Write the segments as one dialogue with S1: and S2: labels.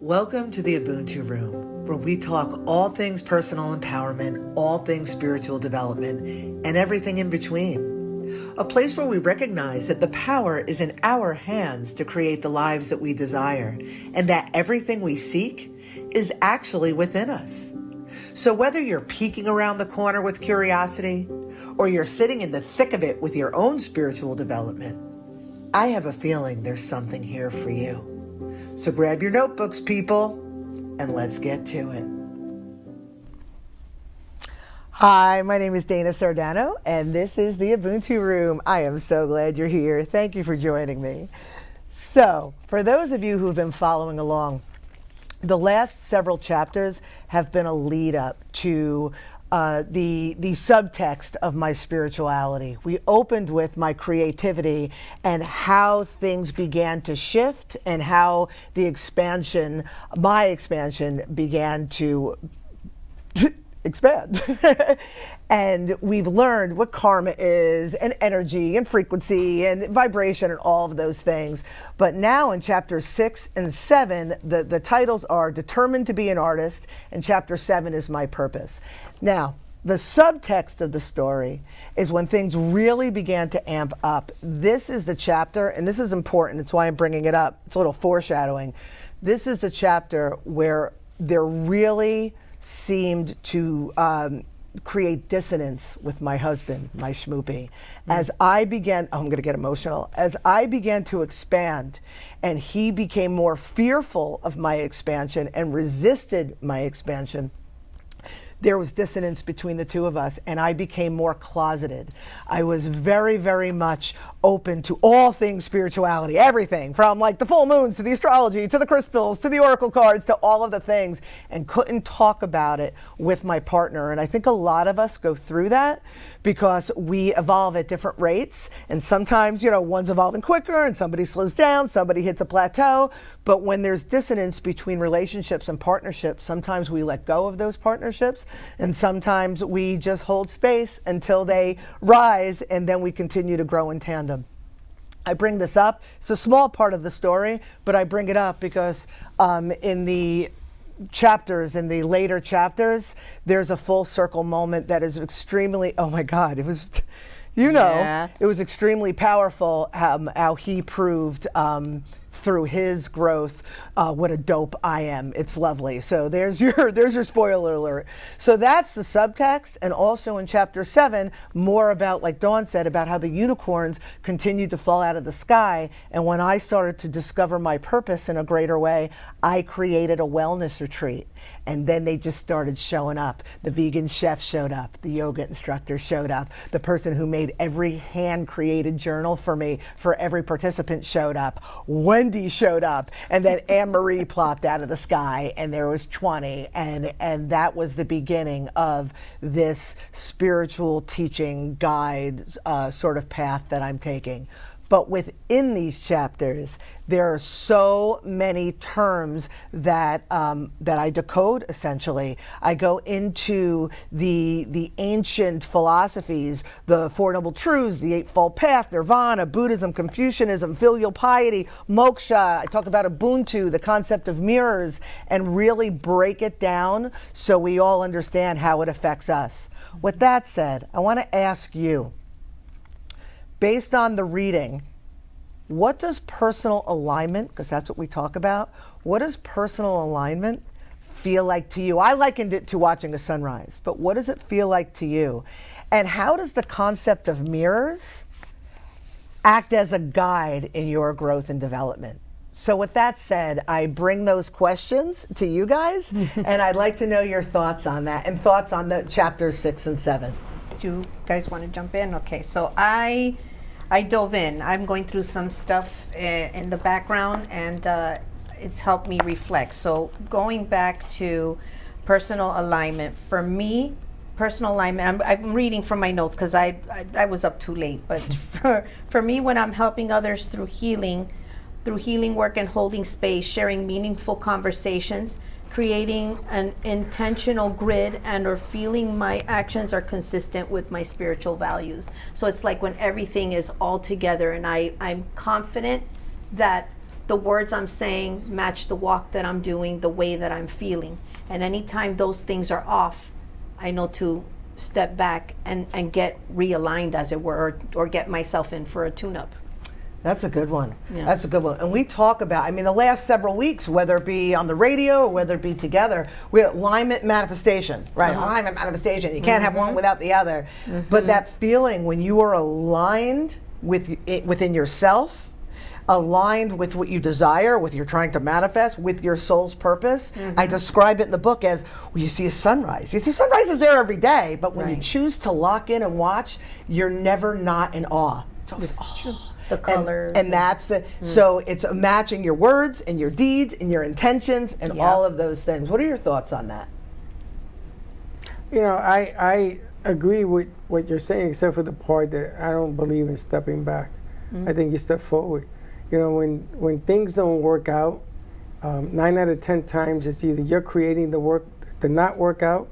S1: Welcome to the Ubuntu Room, where we talk all things personal empowerment, all things spiritual development, and everything in between. A place where we recognize that the power is in our hands to create the lives that we desire, and that everything we seek is actually within us. So whether you're peeking around the corner with curiosity, or you're sitting in the thick of it with your own spiritual development, I have a feeling there's something here for you. So grab your notebooks, people, and let's get to it. Hi, my name is Dana Sardano, and this is the Ubuntu Room. I am so glad you're here. Thank you for joining me. So, for those of you who've been following along, the last several chapters have been a lead up to the subtext of my spirituality. We opened with my creativity and how things began to shift and how my expansion began to expand. And we've learned what karma is and energy and frequency and vibration and all of those things. But now in chapters 6 and 7, the titles are Determined to be an Artist, and chapter 7 is My Purpose. Now, the subtext of the story is when things really began to amp up. This is the chapter, and this is important. It's why I'm bringing it up. It's a little foreshadowing. This is the chapter where there really seemed to create dissonance with my husband, my schmoopy. As I began, I'm going to get emotional, as I began to expand and he became more fearful of my expansion and resisted my expansion, there was dissonance between the two of us, and I became more closeted. I was very, very much open to all things spirituality, everything from like the full moons to the astrology to the crystals to the oracle cards to all of the things, and couldn't talk about it with my partner. And I think a lot of us go through that because we evolve at different rates, and sometimes, one's evolving quicker and somebody slows down, somebody hits a plateau. But when there's dissonance between relationships and partnerships, sometimes we let go of those partnerships, and sometimes we just hold space until they rise, and then we continue to grow in tandem. I bring this up. It's a small part of the story, but I bring it up because in the later chapters, there's a full circle moment that is extremely, oh my God, it was, It was extremely powerful how he proved through his growth what a dope I am. It's lovely. So there's your spoiler alert. So that's the subtext. And also in chapter 7, more about, like Dawn said, about how the unicorns continued to fall out of the sky. And when I started to discover my purpose in a greater way, I created a wellness retreat. And then they just started showing up. The vegan chef showed up. The yoga instructor showed up. The person who made every hand-created journal for me, for every participant, showed up. Wendy showed up, and then Anne-Marie plopped out of the sky, and there was 20, and that was the beginning of this spiritual teaching guide sort of path that I'm taking. But within these chapters, there are so many terms that I decode, essentially. I go into the ancient philosophies, the Four Noble Truths, the Eightfold Path, Nirvana, Buddhism, Confucianism, filial piety, moksha. I talk about Ubuntu, the concept of mirrors, and really break it down so we all understand how it affects us. With that said, I want to ask you, based on the reading, what does personal alignment, because that's what we talk about, what does personal alignment feel like to you? I likened it to watching a sunrise, but what does it feel like to you? And how does the concept of mirrors act as a guide in your growth and development? So with that said, I bring those questions to you guys, and I'd like to know your thoughts on that and thoughts on the chapters 6 and 7.
S2: Do you guys want to jump in? Okay, so I dove in. I'm going through some stuff in the background, and it's helped me reflect. So going back to personal alignment, for me, personal alignment, I'm reading from my notes because I was up too late, but for me, when I'm helping others through healing work and holding space, sharing meaningful conversations, creating an intentional grid, and or feeling my actions are consistent with my spiritual values. So it's like when everything is all together and I'm confident that the words I'm saying match the walk that I'm doing, the way that I'm feeling. And anytime those things are off, I know to step back and get realigned, as it were, or get myself in for a tune-up.
S1: That's a good one.
S2: Yeah.
S1: That's a good one. And we talk about, I mean, the last several weeks, whether it be on the radio or whether it be together, we have alignment manifestation, right? Alignment manifestation. You can't have one without the other. But that feeling when you are aligned with within yourself, aligned with what you desire, with you're trying to manifest, with your soul's purpose. I describe it in the book as, well, you see a sunrise. You see sunrises there every day, but when you choose to lock in and watch, you're never not in awe. It's always,
S2: This is true. The colors.
S1: And that's the, so it's matching your words and your deeds and your intentions and all of those things. What are your thoughts on that?
S3: You know, I agree with what you're saying, except for the part that I don't believe in stepping back. I think you step forward. You know, when things don't work out, 9 out of 10 times it's either you're creating the work to not work out,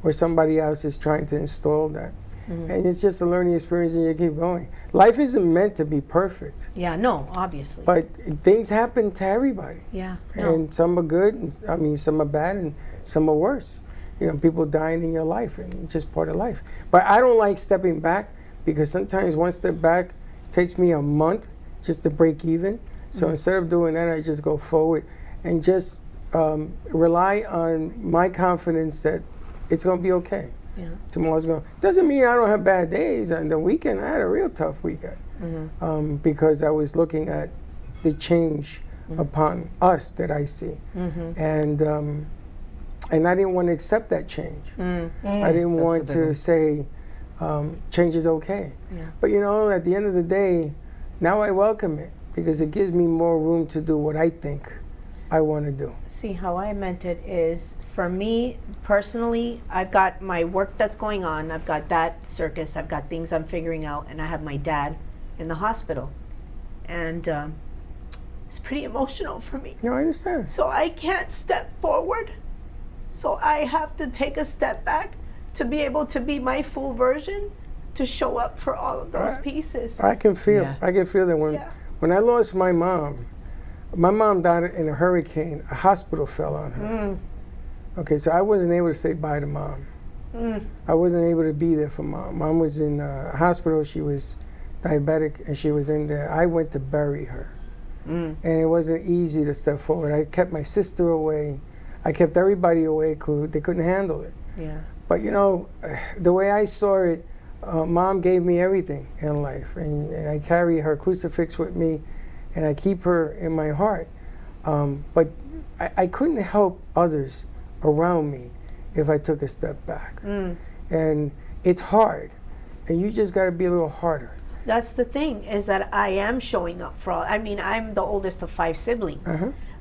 S3: or somebody else is trying to install that. And it's just a learning experience, and you keep going. Life isn't meant to be perfect.
S2: Yeah, no, obviously.
S3: But things happen to everybody.
S2: Yeah, no.
S3: And some are good, and, I mean, some are bad, and some are worse. You know, people dying in your life, and it's just part of life. But I don't like stepping back, because sometimes one step back takes me a month just to break even. So instead of doing that, I just go forward and just rely on my confidence that it's going to be okay.
S2: Yeah.
S3: Tomorrow's going. Doesn't mean I don't have bad days. And the weekend, I had a real tough weekend because I was looking at the change upon us that I see, and I didn't want to accept that change. I didn't want to say change is okay.
S2: Yeah.
S3: But you know, at the end of the day, now I welcome it because it gives me more room to do what I think I want to do.
S2: See, how I meant it is, for me personally, I've got my work that's going on, I've got that circus, I've got things I'm figuring out, and I have my dad in the hospital. And it's pretty emotional for me.
S3: You know, I understand.
S2: So I can't step forward. So I have to take a step back to be able to be my full version, to show up for all of those pieces.
S3: I can feel.
S1: Yeah.
S3: I can feel that when I lost my mom died in a hurricane. A hospital fell on her. Okay, so I wasn't able to say bye to Mom. I wasn't able to be there for Mom. Mom was in a hospital. She was diabetic, and she was in there. I went to bury her, and it wasn't easy to step forward. I kept my sister away. I kept everybody away because they couldn't handle it.
S2: Yeah.
S3: But you know, the way I saw it, Mom gave me everything in life, and I carry her crucifix with me, and I keep her in my heart. But I couldn't help others around me if I took a step back. And it's hard, and you just got to be a little harder.
S2: That's the thing, is that I am showing up for all. I mean, I'm the oldest of 5 siblings.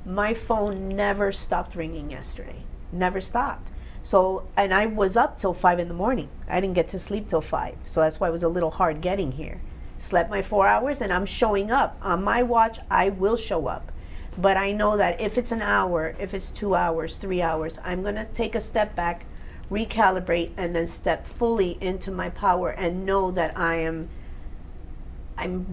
S2: My phone never stopped ringing yesterday. Never stopped. So, and I was up till 5 in the morning. I didn't get to sleep till 5. So that's why it was a little hard getting here. Slept my 4 hours, and I'm showing up. On my watch, I will show up. But I know that if it's an hour, if it's 2 hours, 3 hours, I'm going to take a step back, recalibrate, and then step fully into my power and know that I'm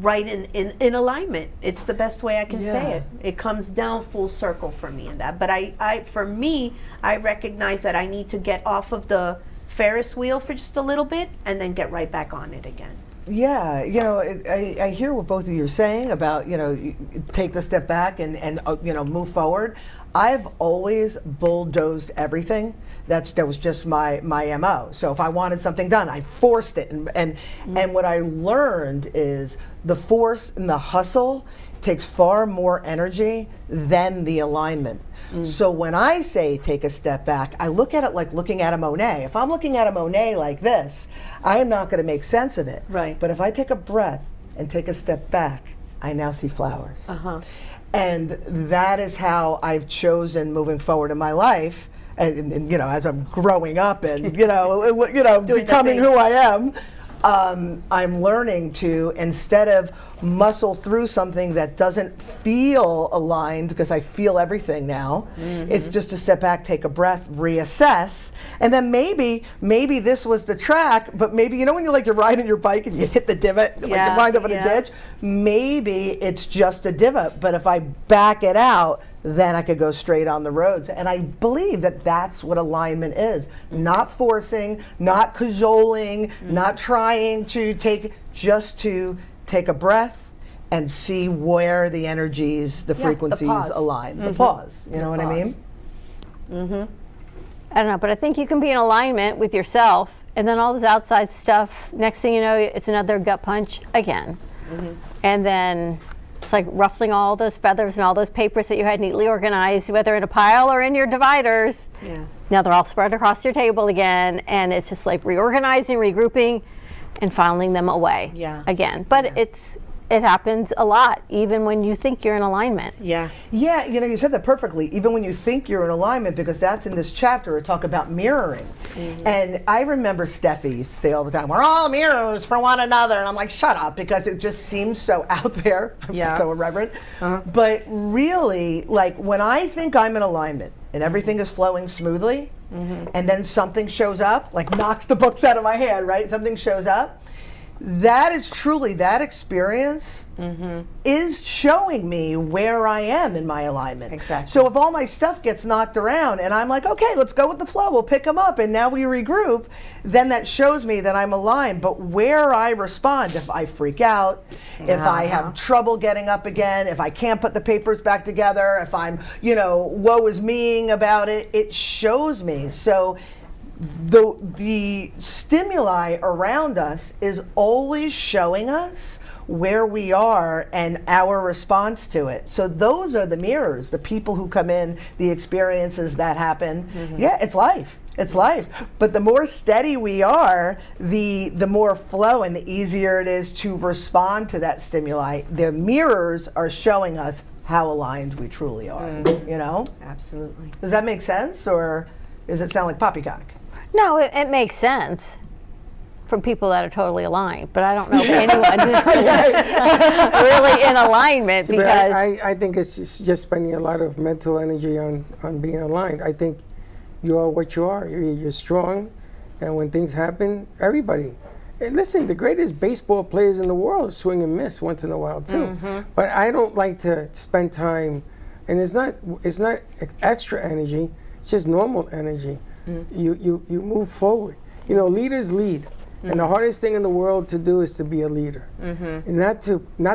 S2: right in alignment. It's the best way I can say it. It comes down full circle for me in that. But for me, I recognize that I need to get off of the Ferris wheel for just a little bit and then get right back on it again.
S1: Yeah, you know, I hear what both of you are saying about, you know, you take the step back and you know, move forward. I've always bulldozed everything. That was just my MO. So if I wanted something done, I forced it. And what I learned is the force and the hustle takes far more energy than the alignment. So when I say take a step back, I look at it like looking at a Monet. If I'm looking at a Monet like this, I am not going to make sense of it.
S2: Right.
S1: But if I take a breath and take a step back, I now see flowers. And that is how I've chosen moving forward in my life. And you know, as I'm growing up and you know becoming who I am, I'm learning to, instead of muscle through something that doesn't feel aligned, because I feel everything now, it's just to step back, take a breath, reassess, and then maybe this was the track, but maybe, you know when you're riding your bike and you hit the divot, like you wind up in a ditch, maybe it's just a divot, but if I back it out, then I could go straight on the roads. And I believe that that's what alignment is. Not forcing, not cajoling, not trying to just to take a breath and see where the energies, the frequencies align. The pause, you know what I mean?
S4: I don't know, but I think you can be in alignment with yourself, and then all this outside stuff, next thing you know, it's another gut punch again. And then it's like ruffling all those feathers and all those papers that you had neatly organized, whether in a pile or in your dividers. Now they're all spread across your table again, and it's just like reorganizing, regrouping, and filing them away again. But it happens a lot, even when you think you're in alignment.
S1: Yeah, you know, you said that perfectly. Even when you think you're in alignment, because that's in this chapter, we talk about mirroring. And I remember Steffi used to say all the time, we're all mirrors for one another. And I'm like, shut up, because it just seems so out there, so irreverent. But really, like when I think I'm in alignment and everything is flowing smoothly, and then something shows up, like knocks the books out of my hand, right? Something shows up. That is truly, that experience is showing me where I am in my alignment.
S2: Exactly.
S1: So if all my stuff gets knocked around and I'm like, okay, let's go with the flow, we'll pick them up, and now we regroup, then that shows me that I'm aligned. But where I respond, if I freak out, if I have trouble getting up again, if I can't put the papers back together, if I'm, woe is meing about it, it shows me. So the stimuli around us is always showing us where we are and our response to it. So those are the mirrors, the people who come in, the experiences that happen. Yeah, it's life. It's life. But the more steady we are, the more flow and the easier it is to respond to that stimuli. The mirrors are showing us how aligned we truly are,
S2: Absolutely.
S1: Does that make sense, or does it sound like poppycock?
S4: No, it makes sense for people that are totally aligned, but I don't know if anyone's really in alignment.
S3: See,
S4: because
S3: I think it's just spending a lot of mental energy on being aligned. I think you are what you are. You're strong, and when things happen, everybody. And listen, the greatest baseball players in the world swing and miss once in a while too. But I don't like to spend time, and it's not extra energy. It's just normal energy. You move forward. Leaders lead, and the hardest thing in the world to do is to be a leader, and not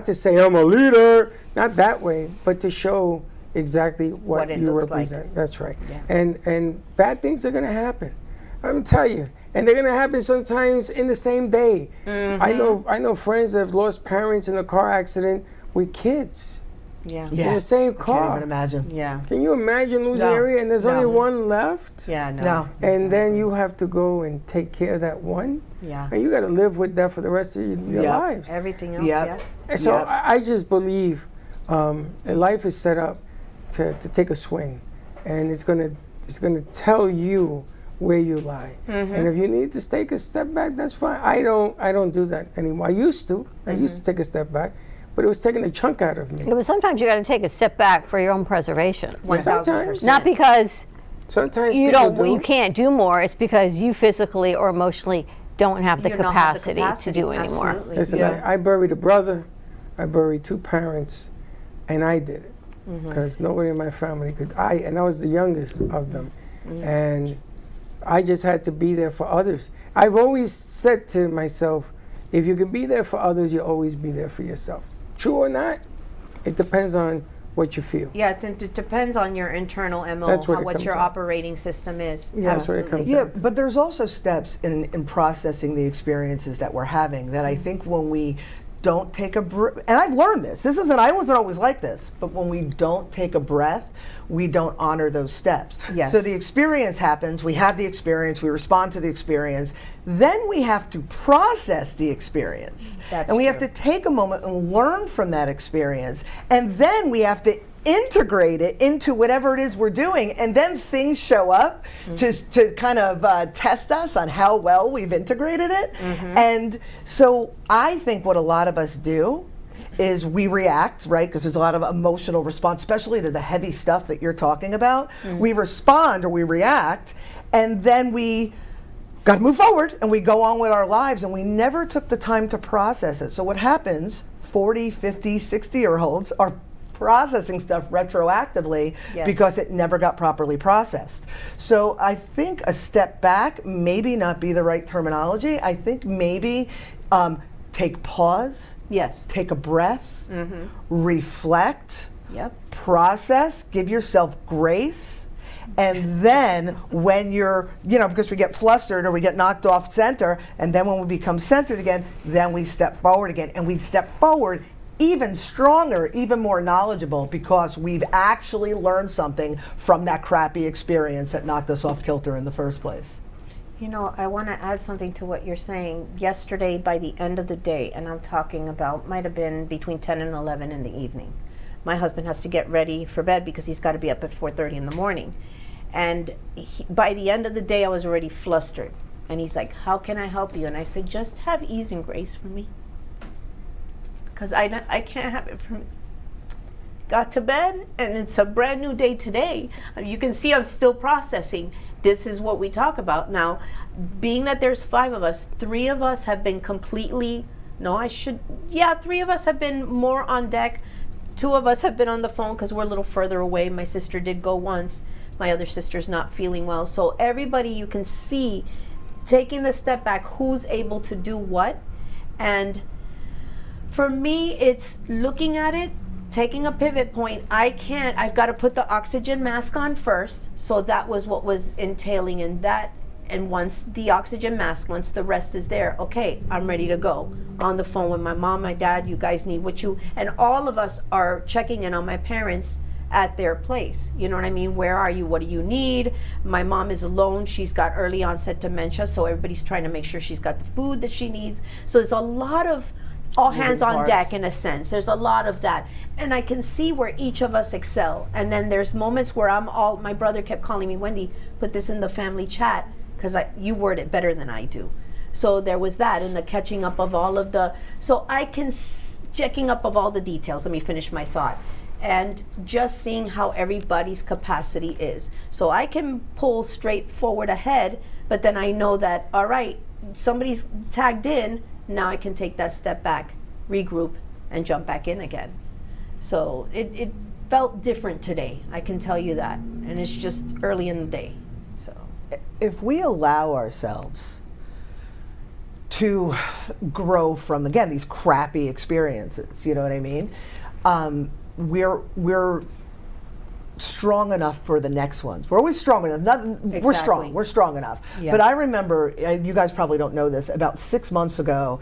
S3: to say I'm a leader, not that way, but to show exactly what you represent. Like. That's right. Yeah. And bad things are going to happen. I'm telling you, and they're going to happen sometimes in the same day. I know friends that have lost parents in a car accident with kids. In the same car.
S1: Can't even imagine.
S2: Yeah.
S3: Can you imagine losing area and there's only one left?
S2: Yeah, no.
S3: And then you have to go and take care of that one?
S2: Yeah.
S3: And you got to live with that for the rest of your lives.
S2: Everything else,
S3: And so I just believe life is set up to take a swing, and it's gonna tell you where you lie. And if you need to take a step back, that's fine. I don't do that anymore. I used to take a step back, but it was taking a chunk out of me.
S4: But sometimes you got to take a step back for your own preservation.
S2: 1000%.
S4: Not because
S3: sometimes
S4: you can't do more. It's because you physically or emotionally don't have the capacity to do anymore.
S2: Absolutely.
S3: Listen, I buried a brother, I buried 2 parents, and I did it because nobody in my family could. And I was the youngest of them, and I just had to be there for others. I've always said to myself, if you can be there for others, you'll always be there for yourself. True or not, it depends on what you feel.
S2: Yeah, it depends on your internal MO, what your operating system is.
S3: Yeah, that's where it comes
S1: out. But there's also steps in processing the experiences that we're having that I think when we don't take a breath, and I've learned this. I wasn't always like this, but when we don't take a breath, we don't honor those steps.
S2: Yes.
S1: So the experience happens, we have the experience, we respond to the experience, then we have to process the experience.
S2: That's
S1: and we
S2: true.
S1: have to take a moment and learn from that experience, and then we have to integrate it into whatever it is we're doing, and then things show up to kind of test us on how well we've integrated it. And so I think what a lot of us do is we react, right? Because there's a lot of emotional response, especially to the heavy stuff that you're talking about. We respond or we react, and then we got to move forward and we go on with our lives, and we never took the time to process it. So what happens, 40, 50, 60-year-olds are processing stuff retroactively because it never got properly processed. So I think a step back maybe not be the right terminology. I think maybe take pause, take a breath, reflect, process, give yourself grace. And then when you're, because we get flustered or we get knocked off center, and then when we become centered again, then we step forward again. And we step forward even stronger, even more knowledgeable, because we've actually learned something from that crappy experience that knocked us off kilter in the first place.
S2: I want to add something to what you're saying. Yesterday, by the end of the day, and I'm talking about, might have been between 10 and 11 in the evening, my husband has to get ready for bed because he's got to be up at 4:30 in the morning. And by the end of the day, I was already flustered. And he's like, how can I help you? And I said, just have ease and grace for me. Because I can't have it for me. Got to bed, and it's a brand new day today. You can see I'm still processing. This is what we talk about. Now, being that there's 5 of us, 3 of us have been completely, 3 of us have been more on deck. 2 of us have been on the phone because we're a little further away. My sister did go once. My other sister's not feeling well. So everybody, you can see, taking the step back, who's able to do what. And for me, it's looking at it, taking a pivot point. I've got to put the oxygen mask on first. So that was what was entailing in that. And once the oxygen mask, once the rest is there, okay, I'm ready to go. On the phone with my mom, my dad, you guys need and all of us are checking in on my parents at their place. You know what I mean? Where are you? What do you need? My mom is alone. She's got early onset dementia, so everybody's trying to make sure she's got the food that she needs. So there's a lot of all hands on deck in a sense. There's a lot of that. And I can see where each of us excel. And then there's moments where my brother kept calling me, Wendy, put this in the family chat, because you word it better than I do. So there was that, and the catching up of all of checking up of all the details. Let me finish my thought. And just seeing how everybody's capacity is. So I can pull straight forward ahead, but then I know that, all right, somebody's tagged in, now I can take that step back, regroup, and jump back in again. So it felt different today, I can tell you that. And it's just early in the day. So
S1: if we allow ourselves to grow from, again, these crappy experiences, you know what I mean? We're strong enough for the next ones. We're always strong enough. We're strong enough. Yeah. But I remember, you guys probably don't know this, about 6 months ago,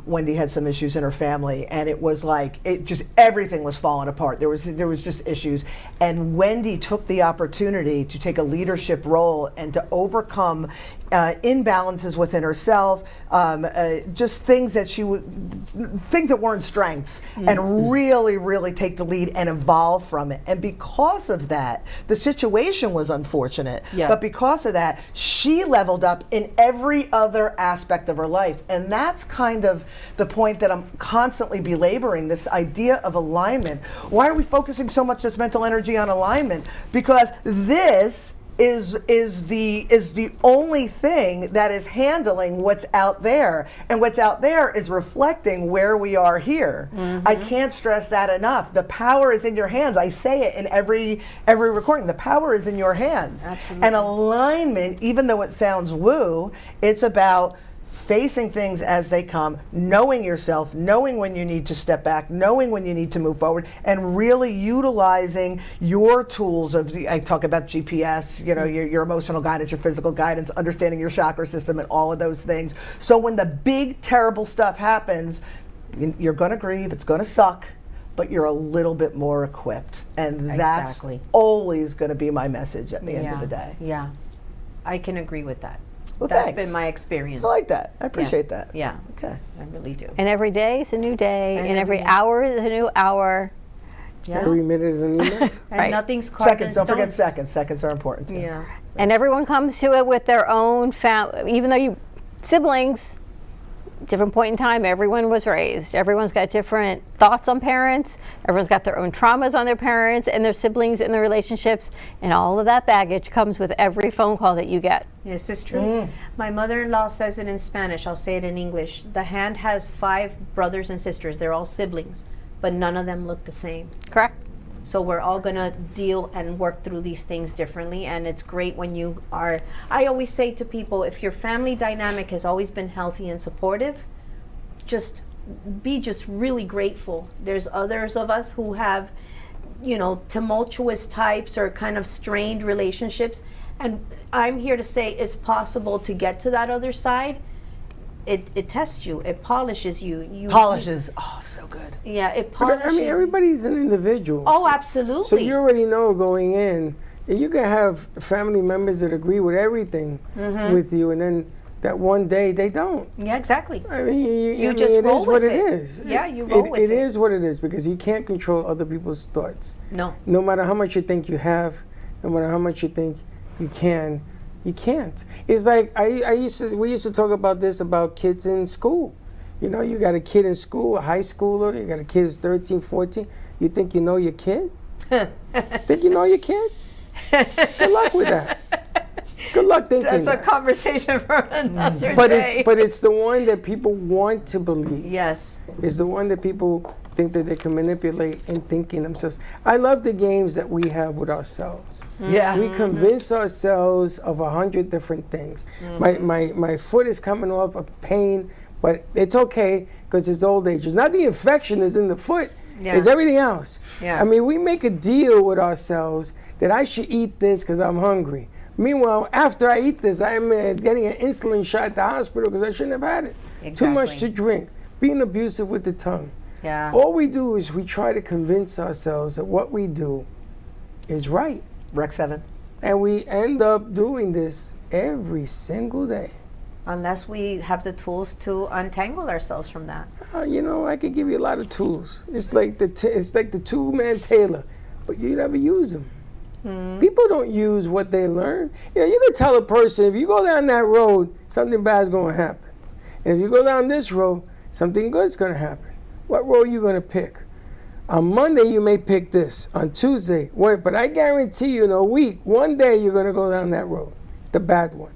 S1: Wendy had some issues in her family, and it was like, everything was falling apart. There was just issues. And Wendy took the opportunity to take a leadership role and to overcome imbalances within herself, just things that weren't strengths, and really, really take the lead and evolve from it. And because of that, the situation was unfortunate, but because of that, she leveled up in every other aspect of her life. And that's kind of the point that I'm constantly belaboring, this idea of alignment. Why are we focusing so much this mental energy on alignment? Because this is the only thing that is handling what's out there, and what's out there is reflecting where we are here. I can't stress that enough. The power is in your hands. I say it in every recording. The power is in your hands.
S2: Absolutely.
S1: And alignment, even though it sounds woo, it's about facing things as they come, knowing yourself, knowing when you need to step back, knowing when you need to move forward, and really utilizing your tools I talk about GPS, your emotional guidance, your physical guidance, understanding your chakra system, and all of those things. So when the big, terrible stuff happens, you're going to grieve, it's going to suck, but you're a little bit more equipped. And that's always going to be my message at the end of the day.
S2: Yeah, I can agree with that.
S1: Well,
S2: That's
S1: thanks.
S2: been my experience.
S1: I like that. I appreciate that.
S2: Yeah.
S1: Okay.
S2: I really do.
S4: And every day is a new day, and every hour is a new hour.
S2: Yeah.
S3: Every minute is an email.
S2: And
S4: Right.
S2: nothing's carved in
S1: Seconds, don't
S2: stone.
S1: forget seconds. Seconds are important. Too.
S2: Yeah.
S4: And everyone comes to it with their own even though you siblings, different point in time, everyone was raised. Everyone's got different thoughts on parents. Everyone's got their own traumas on their parents and their siblings and their relationships. And all of that baggage comes with every phone call that you get.
S2: Yes, it's true. My mother-in-law says it in Spanish. I'll say it in English. The hand has 5 brothers and sisters. They're all siblings, but none of them look the same.
S4: Correct?
S2: So we're all gonna deal and work through these things differently, and it's great when you are. I always say to people, if your family dynamic has always been healthy and supportive, just be just really grateful. There's others of us who have, tumultuous types or kind of strained relationships, and I'm here to say it's possible to get to that other side. It tests you. It polishes you.
S1: Polishes. Oh, so good.
S2: Yeah, it
S3: But,
S2: polishes.
S3: I mean, everybody's an individual.
S2: Oh, absolutely.
S3: So you already know going in, and you can have family members that agree with everything with you, and then that one day they don't.
S2: Yeah, exactly.
S3: I mean,
S2: You just roll
S3: it is what
S2: with
S3: it
S2: it.
S3: is.
S2: Yeah, you roll with it.
S3: It is what it is, because you can't control other people's thoughts.
S2: No.
S3: No matter how much you think you have, no matter how much you think you can, you can't. It's like we used to talk about this about kids in school. You got a kid in school, a high schooler, you got a kid who's 13, 14. You think you know your kid? Think you know your kid? Good luck with that. Good luck thinking
S2: That's a
S3: that.
S2: conversation for another
S3: But
S2: day.
S3: it's the one that people want to believe.
S2: Yes.
S3: It's the one that people think that they can manipulate in thinking themselves. I love the games that we have with ourselves.
S1: Yeah.
S3: We convince ourselves of 100 different things. My foot is coming off of pain, but it's okay because it's old age. It's not the infection that's in the foot.
S2: Yeah.
S3: It's everything else.
S2: Yeah.
S3: I mean, we make a deal with ourselves that I should eat this because I'm hungry. Meanwhile, after I eat this, I'm getting an insulin shot at the hospital because I shouldn't have had it. Too much
S2: Exactly.
S3: to drink. Being abusive with the tongue.
S2: Yeah.
S3: All we do is we try to convince ourselves that what we do is right.
S1: Rec 7.
S3: And we end up doing this every single day.
S2: Unless we have the tools to untangle ourselves from that.
S3: I could give you a lot of tools. It's like the two-man tailor, but you never use them. People don't use what they learn. You can tell a person, if you go down that road, something bad's going to happen. And if you go down this road, something good's going to happen. What road are you going to pick? On Monday, you may pick this. On Tuesday, but I guarantee you in a week, one day you're going to go down that road, the bad one.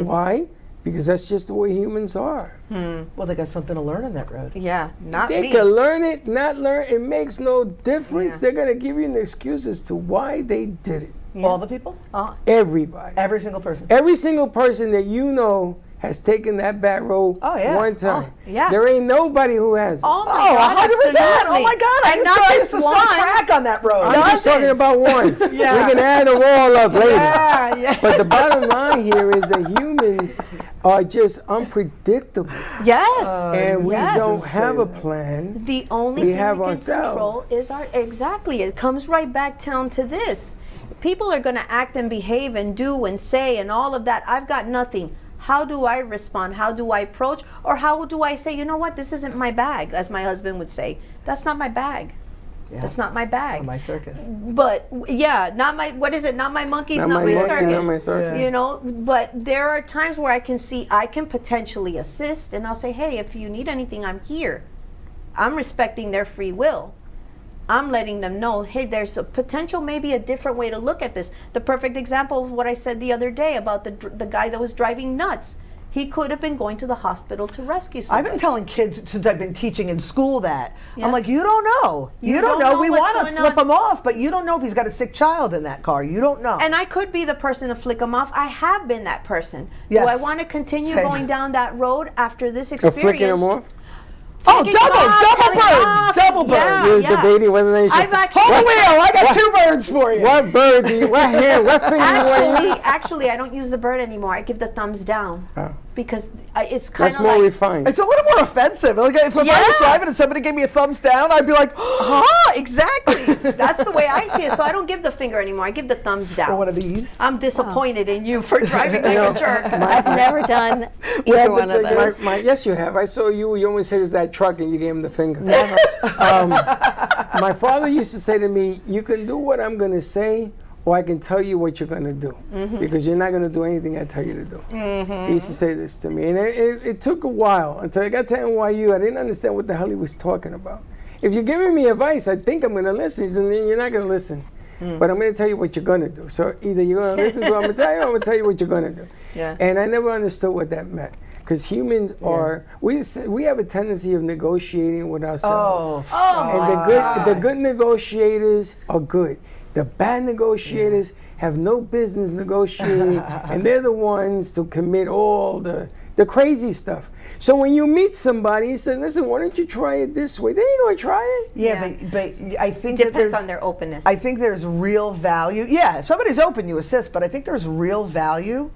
S3: Why? Because that's just the way humans are.
S1: Well, they got something to learn on that road.
S2: Yeah, not
S3: They
S2: me.
S3: can learn it, not learn. It makes no difference. They're going to give you an excuse as to why they did it.
S1: All the people?
S3: Everybody.
S1: Every single person.
S3: Every single person that you know has taken that bad road
S1: Oh, yeah.
S3: one time.
S2: yeah.
S3: There ain't nobody who has.
S2: Oh my
S1: Oh,
S2: God,
S1: 100%.
S2: absolutely.
S1: Oh my God.
S2: And not
S1: I
S2: just
S1: used to sell
S2: one.
S1: crack on that road.
S3: I'm just talking
S2: dozens.
S3: about one.
S2: Yeah.
S3: We can add them all up later.
S2: Yeah, yeah.
S3: But the bottom line here is that humans are just unpredictable.
S2: Yes.
S3: And we
S2: yes.
S3: don't have a plan.
S2: The only
S3: We
S2: thing
S3: have
S2: we can
S3: ourselves.
S2: control is our exactly. It comes right back down to this. People are going to act and behave and do and say and all of that. I've got nothing. How do I respond? How do I approach? Or how do I say, you know what, this isn't my bag, as my husband would say. That's not my bag.
S1: Yeah.
S2: That's not my bag.
S1: On my circus.
S2: But yeah, not my, what is it? Not my monkeys,
S3: Not
S2: not,
S3: my
S2: my
S3: monkey,
S2: circus.
S3: not my circus.
S2: You know, but there are times where I can see I can potentially assist, and I'll say, hey, if you need anything, I'm here. I'm respecting their free will. I'm letting them know, hey, there's a potential, maybe a different way to look at this. The perfect example of what I said the other day about the guy that was driving nuts. He could have been going to the hospital to rescue
S1: I've
S2: somebody.
S1: been telling kids since I've been teaching in school that.
S2: Yeah.
S1: I'm like, you don't know. You don't know. We
S2: what's
S1: want to
S2: going
S1: flip
S2: on.
S1: him off, but you don't know if he's got a sick child in that car. You don't know.
S2: And I could be the person to flick them off. I have been that person.
S1: Yes.
S2: Do I want to continue
S1: Same.
S2: going down that road after this
S3: Or
S2: experience?
S3: flicking them off?
S1: oh,
S2: Flicking them off, telling them off.
S1: double birds.
S2: Yeah,
S3: You're
S2: yeah.
S3: debating whether they should.
S2: I've actually,
S1: Hold the wheel. I got two birds for you.
S3: What bird do you, what hand, what finger do you want to use?
S2: actually, I don't use the bird anymore. I give the thumbs down
S3: Oh.
S2: because it's kind
S3: That's
S2: of
S3: more
S2: like,
S3: refined.
S1: It's a little more offensive. Like if I was
S2: Yeah.
S1: driving and somebody gave me a thumbs down, I'd be like,
S2: oh, exactly. That's the way I see it. So I don't give the finger anymore. I give the thumbs down.
S1: or one of these.
S2: I'm disappointed in you for driving like a jerk.
S4: I've never done
S1: have
S4: either
S1: the
S4: one of
S1: fingers.
S4: those.
S3: Yes, you have. I saw you. You almost hit us that truck and you gave him the finger.
S4: Never.
S3: My father used to say to me, you can do what I'm going to say, or I can tell you what you're going to do, because you're not going to do anything I tell you to do. He used to say this to me. And it took a while until I got to NYU. I didn't understand what the hell he was talking about. If you're giving me advice, I think I'm going to listen. He said, you're not going to listen. But I'm going to tell you what you're going to do. So either you're going to listen to what I'm going to tell you, or I'm going to tell you what you're going to do.
S2: Yeah.
S3: And I never understood what that meant. Because humans are, we have a tendency of negotiating with ourselves. And the good negotiators are good. The bad negotiators have no business negotiating, and they're the ones to commit all the crazy stuff. So when you meet somebody, you say, listen, why don't you try it this way? They ain't going to try it.
S1: Yeah, but I think
S2: Depends
S1: that there's,
S2: on their openness.
S1: I think there's real value. Yeah, if somebody's open, you assist, but I think there's real value.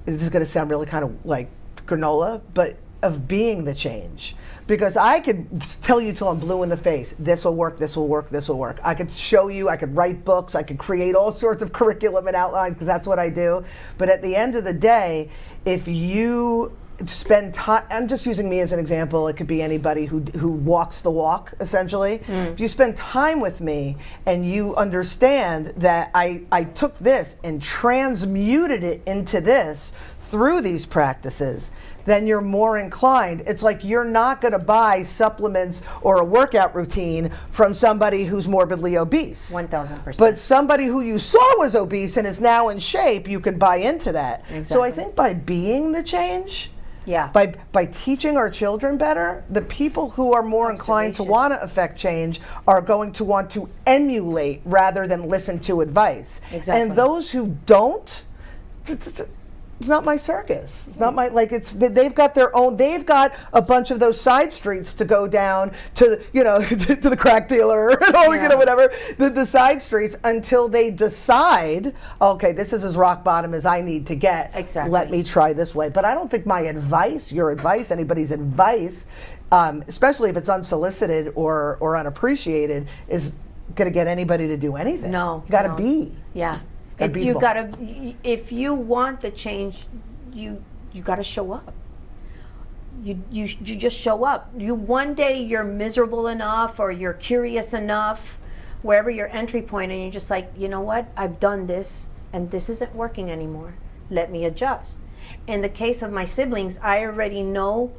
S1: This is going to sound really kind of like granola, but of being the change. Because I could tell you till I'm blue in the face, this will work, this will work, this will work. I could show you, I could write books, I could create all sorts of curriculum and outlines, because that's what I do. But at the end of the day, if you spend time, I'm just using me as an example, it could be anybody who walks the walk, essentially. If you spend time with me and you understand that I took this and transmuted it into this through these practices, then you're more inclined. It's like you're not going to buy supplements or a workout routine from somebody who's morbidly obese.
S2: 1000%.
S1: But somebody who you saw was obese and is now in shape, you can buy into that. So I think by being the change, by teaching our children better, the people who are more inclined to want to affect change are going to want to emulate rather than listen to advice. And those who don't, it's not my circus. It's not my, like, it's, they've got their own, they've got a bunch of those side streets to go down to, you know, to the crack dealer and all, you know, whatever, the side streets, until they decide, okay, this is as rock bottom as I need to get.
S2: Exactly.
S1: Let me try this way. But I don't think my advice, your advice, anybody's advice, especially if it's unsolicited or unappreciated, is going to get anybody to do anything.
S2: No.
S1: You got to be.
S2: Yeah.
S1: Gotta
S2: You
S1: be
S2: gotta, if you want the change, you gotta show up. You just show up. One day you're miserable enough, or you're curious enough, wherever your entry point, and you're just like, you know what? I've done this, and this isn't working anymore. Let me adjust. In the case of my siblings, I already know.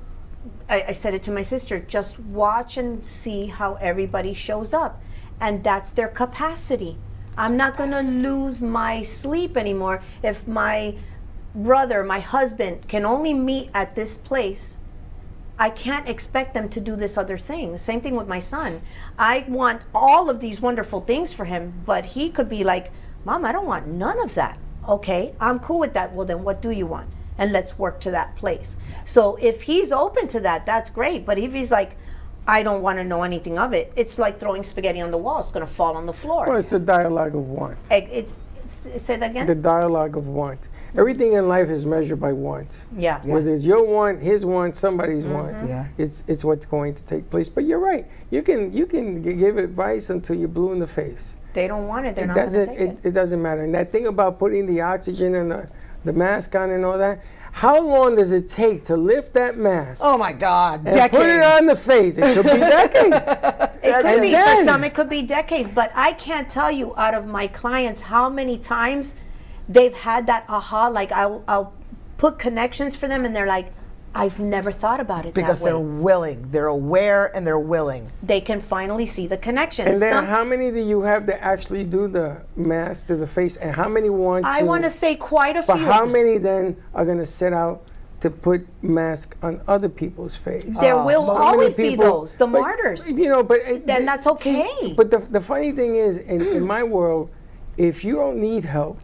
S2: I said it to my sister. Just watch and see how everybody shows up, and that's their capacity. I'm not going to lose my sleep anymore if my brother, my husband, can only meet at this place. I can't expect them to do this other thing. The same thing with my son. I want all of these wonderful things for him, but he could be like, Mom, I don't want none of that. Okay, I'm cool with that. Well, then what do you want? And let's work to that place. So if he's open to that, that's great. But if he's like, I don't want to know anything of it, it's like throwing spaghetti on the wall. It's going to fall on the floor.
S3: Well, it's the dialogue of want.
S2: Say that again?
S3: The dialogue of want. Everything in life is measured by want.
S2: Yeah.
S3: Whether it's your want, his want, somebody's want.
S1: Yeah.
S3: It's what's going to take place. But you're right. You can give advice until you're blue in the face.
S2: They don't want it. They're not going to take it.
S3: It doesn't matter. And that thing about putting the oxygen and the mask on and all that, how long does it take to lift that mask?
S1: Oh my God,
S3: and
S1: decades.
S3: put it on the face? It could be decades.
S2: It could be, for some, it could be decades. But I can't tell you out of my clients how many times they've had that aha. Like I'll put connections for them, and they're like, I've never thought about it
S1: because
S2: that way.
S1: they're willing, they're aware, and they're willing.
S2: They can finally see the connection.
S3: And then how many do you have to actually do the mask to the face, and how many want to?
S2: I want to say quite a few.
S3: But how many then are going to set out to put mask on other people's face?
S2: There will
S3: How many
S2: always be
S3: people-
S2: those, the
S3: but,
S2: martyrs.
S3: You know, but
S2: Then that's okay.
S3: But the funny thing is, in my world, if you don't need help,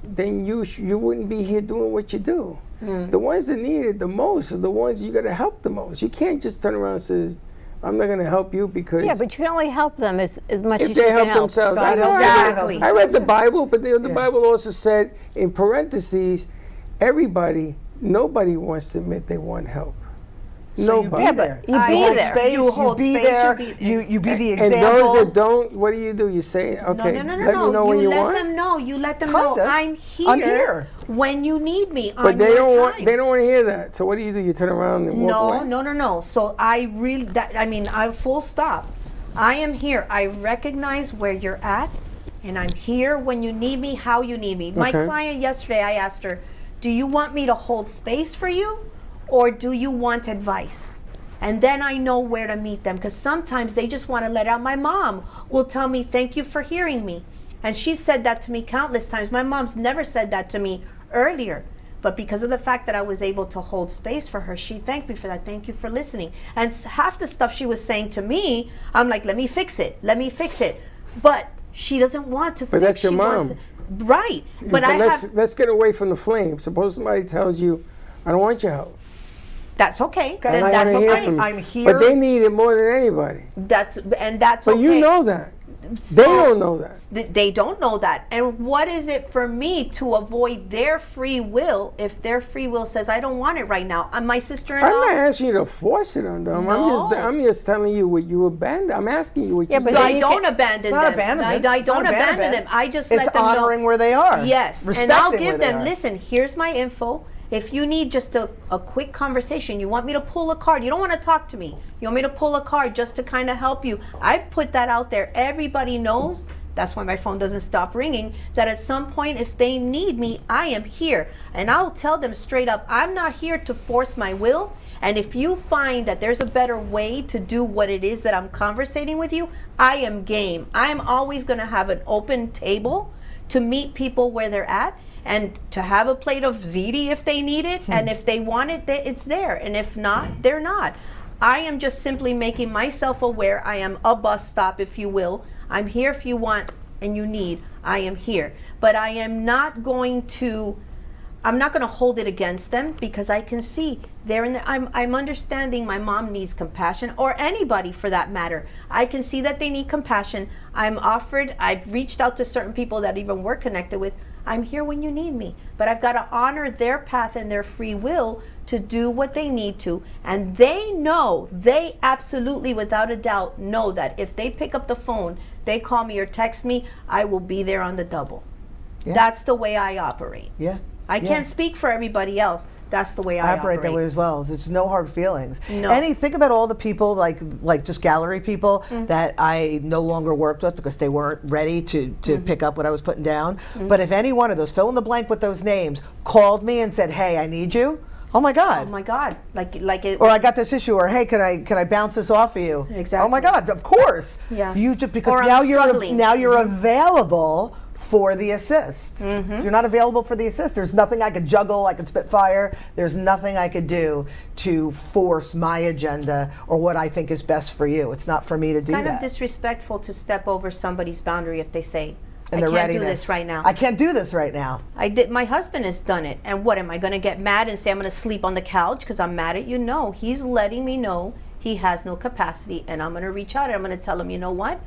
S3: then you wouldn't be here doing what you do. The ones that need it the most are the ones you got to help the most. You can't just turn around and say, I'm not going to help you because...
S4: Yeah, but you can only help them as much as
S3: if
S4: you
S3: they
S4: can
S3: help
S4: help
S3: themselves. I know,
S2: Exactly.
S3: I read the Bible, but the Bible also said, in parentheses, nobody wants to admit they want help.
S1: So
S3: Nobody.
S1: you be there.
S4: You be
S1: hold
S4: there.
S1: Space,
S2: You hold
S1: be
S2: space,
S1: there.
S2: you
S1: You be the
S3: And
S1: example.
S3: those that don't, what do? You say, okay,
S2: No.
S3: let me know when you want.
S2: You let them
S1: Kinda.
S2: know I'm here.
S1: I'm here.
S2: When you need me.
S3: But
S2: on
S3: they
S2: your
S3: don't
S2: time.
S3: want. They don't want to hear that. So what do? You turn around and walk away?
S2: No. So I really, I full stop. I am here. I recognize where you're at, and I'm here when you need me, how you need me. My
S3: Okay.
S2: client yesterday, I asked her, do you want me to hold space for you, or do you want advice? And then I know where to meet them, because sometimes they just want to let out. My mom will tell me, thank you for hearing me. And she said that to me countless times. My mom's never said that to me earlier. But because of the fact that I was able to hold space for her, she thanked me for that. Thank you for listening. And half the stuff she was saying to me, I'm like, let me fix it. Let me fix it. But she doesn't want to fix it.
S3: But that's your
S2: She wants
S3: mom.
S2: Right. But
S3: let's get away from the flame. Suppose somebody tells you, I don't want your help.
S2: that's okay.
S1: Okay.
S2: Then
S3: I
S2: that's
S3: wanna hear
S2: okay.
S3: from you.
S1: I'm here.
S3: But they need it more than anybody.
S2: That's
S3: But
S2: okay.
S3: you know that.
S2: So-
S3: They don't know that.
S2: They don't know that. And what is it for me to avoid their free will if their free will says I don't want it right now? My
S3: I'm
S2: sister-in-law.
S3: not asking you to force it on them.
S2: No.
S3: I'm just telling you what you abandon. I'm asking you what
S4: Yeah,
S3: you
S4: but
S2: So
S3: said.
S2: I
S4: you
S2: don't
S4: can-
S2: abandon
S1: It's not
S2: them.
S1: abandonment.
S2: I
S1: It's not
S2: don't abandon
S1: abandonment.
S2: them. I just
S1: It's
S2: let them know.
S1: honoring where they are.
S2: Yes, and I'll
S1: Respecting
S2: give
S1: where they
S2: them,
S1: are.
S2: listen, here's my info. If you need just a quick conversation, you want me to pull a card, you don't want to talk to me, you want me to pull a card just to kind of help you, I put that out there. Everybody knows, that's why my phone doesn't stop ringing, that at some point if they need me, I am here. And I'll tell them straight up, I'm not here to force my will. And if you find that there's a better way to do what it is that I'm conversating with you, I am game. I'm always going to have an open table to meet people where they're at, and to have a plate of ziti if they need it, and if they want it, it's there, and if not, they're not. I am just simply making myself aware. I am a bus stop, if you will. I'm here if you want and you need. I am here, but I am not going to. I'm not going to hold it against them, because I can see they're in the, I'm understanding my mom needs compassion, or anybody for that matter. I can see that they need compassion. I've reached out to certain people that even we're connected with. I'm here when you need me, but I've got to honor their path and their free will to do what they need to. And they absolutely, without a doubt, know that if they pick up the phone, they call me or text me, I will be there on the double.
S1: Yeah.
S2: That's the way I operate.
S1: Yeah.
S2: I
S1: Yeah.
S2: can't speak for everybody else. That's the way I
S1: operate that way as well. There's no hard feelings.
S2: No.
S1: Think about all the people, like just gallery people that I no longer worked with because they weren't ready to pick up what I was putting down. But if any one of those, fill in the blank with those names, called me and said, hey, I need you. Oh my God.
S2: Oh my God! Like it.
S1: Or I got this issue, or hey, can I bounce this off of you?
S2: Exactly.
S1: Oh my God, of course.
S2: Yeah.
S1: You just because
S2: Or I'm
S1: now
S2: struggling.
S1: you're available for the assist. You're not available for the assist. There's nothing I could juggle, I could spit fire. There's nothing I could do to force my agenda or what I think is best for you. It's not for me to do
S2: Kind of
S1: that.
S2: disrespectful to step over somebody's boundary if they say,
S1: And
S2: I
S1: the
S2: can't do
S1: readiness.
S2: this right now.
S1: I can't do this right now.
S2: My husband has done it. And what, am I going to get mad and say I'm going to sleep on the couch because I'm mad at you? No, he's letting me know he has no capacity, and I'm going to reach out and I'm going to tell him, you know what?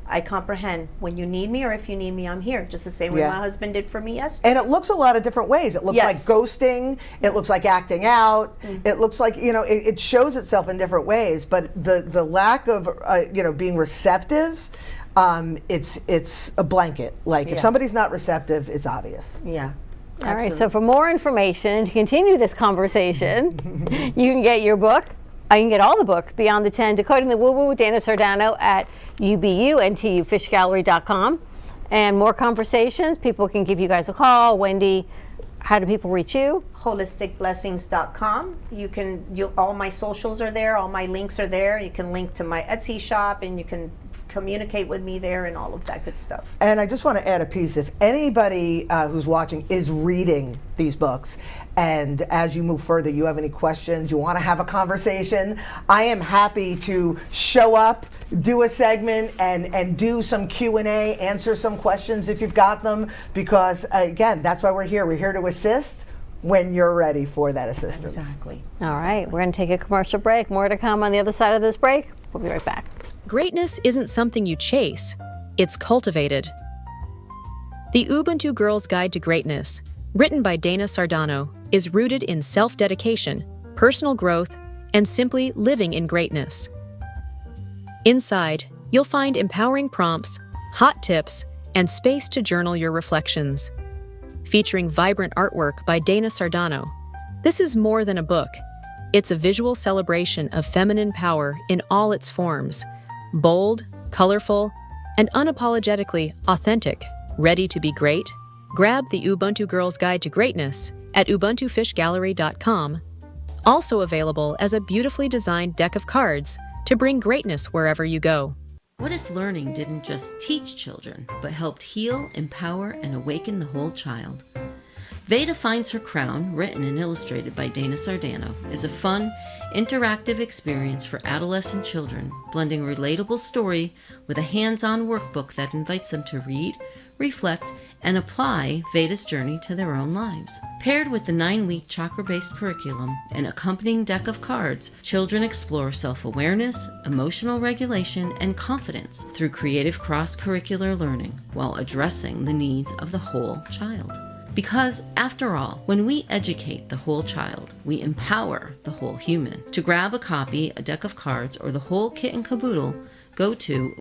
S2: I comprehend. When you need me, or if you need me, I'm here. Just the same way
S1: Yeah.
S2: my husband did for me yesterday.
S1: And it looks a lot of different ways. It looks
S2: Yes.
S1: like ghosting. It looks like acting out. It looks like, it shows itself in different ways. But the lack of, being receptive, it's a blanket. Like if
S2: Yeah.
S1: somebody's not receptive, it's obvious.
S2: Yeah.
S4: All right, so for more information and to continue this conversation, you can get your book. You can get all the books, Beyond the 10, Decoding the Woo-Woo with Dana Sardano at ubuntu.fishgallery.com. And more conversations, people can give you guys a call. Wendy, how do people reach you?
S2: holisticblessings.com. All my socials are there, all my links are there. You can link to my Etsy shop, and you can communicate with me there and all of that good stuff.
S1: And I just want to add a piece. If anybody who's watching is reading these books, and as you move further, you have any questions, you want to have a conversation, I am happy to show up, do a segment, and do some Q&A, answer some questions if you've got them, because again, that's why we're here. We're here to assist when you're ready for that assistance.
S2: Exactly.
S4: All right, we're going to take a commercial break. More to come on the other side of this break. We'll be right back.
S5: Greatness isn't something you chase, it's cultivated. The Ubuntu Girl's Guide to Greatness, written by Dana Sardano, is rooted in self-dedication, personal growth, and simply living in greatness. Inside, you'll find empowering prompts, hot tips, and space to journal your reflections. Featuring vibrant artwork by Dana Sardano, this is more than a book. It's a visual celebration of feminine power in all its forms. Bold, colorful, and unapologetically authentic, ready to be great? Grab the Ubuntu Girls Guide to Greatness at ubuntufishgallery.com. Also available as a beautifully designed deck of cards to bring greatness wherever you go.
S6: What if learning didn't just teach children, but helped heal, empower, and awaken the whole child? Veda Finds Her Crown, written and illustrated by Dana Sardano, is a fun, interactive experience for adolescent children, blending a relatable story with a hands-on workbook that invites them to read, reflect, and apply Veda's journey to their own lives. Paired with the 9-week chakra-based curriculum and accompanying deck of cards, children explore self-awareness, emotional regulation, and confidence through creative cross-curricular learning while addressing the needs of the whole child. Because, after all, when we educate the whole child, we empower the whole human. To grab a copy, a deck of cards, or the whole kit and caboodle, go to